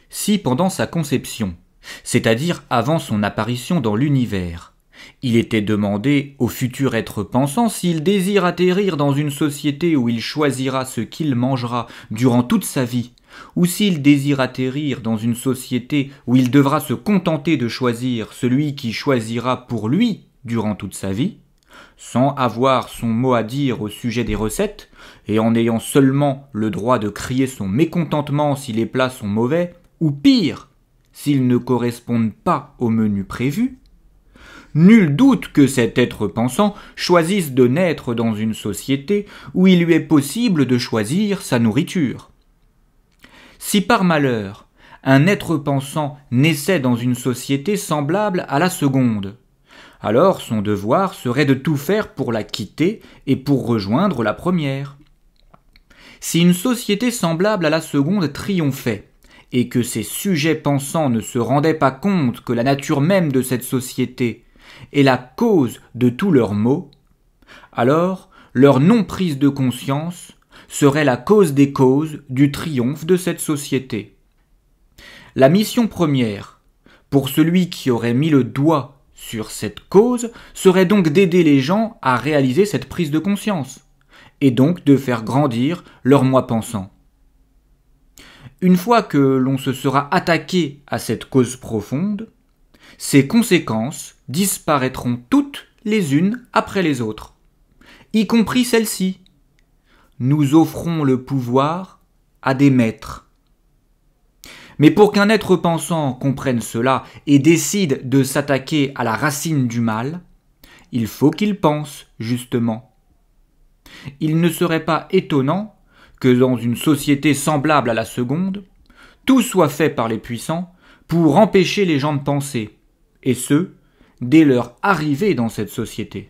Si pendant sa conception, c'est-à-dire avant son apparition dans l'univers, il était demandé au futur être pensant s'il désire atterrir dans une société où il choisira ce qu'il mangera durant toute sa vie, ou s'il désire atterrir dans une société où il devra se contenter de choisir celui qui choisira pour lui durant toute sa vie, sans avoir son mot à dire au sujet des recettes, et en ayant seulement le droit de crier son mécontentement si les plats sont mauvais, ou pire, s'ils ne correspondent pas au menu prévu, nul doute que cet être pensant choisisse de naître dans une société où il lui est possible de choisir sa nourriture. Si par malheur, un être pensant naissait dans une société semblable à la seconde, alors son devoir serait de tout faire pour la quitter et pour rejoindre la première. Si une société semblable à la seconde triomphait, et que ses sujets pensants ne se rendaient pas compte que la nature même de cette société est la cause de tous leurs maux, alors leur non-prise de conscience serait la cause des causes du triomphe de cette société. La mission première, pour celui qui aurait mis le doigt sur cette cause, serait donc d'aider les gens à réaliser cette prise de conscience, et donc de faire grandir leur moi pensant. Une fois que l'on se sera attaqué à cette cause profonde, ses conséquences disparaîtront toutes les unes après les autres, y compris celle-ci. Nous offrons le pouvoir à des maîtres. Mais pour qu'un être pensant comprenne cela et décide de s'attaquer à la racine du mal, il faut qu'il pense, justement. Il ne serait pas étonnant que dans une société semblable à la seconde, tout soit fait par les puissants pour empêcher les gens de penser, et ce, dès leur arrivée dans cette société.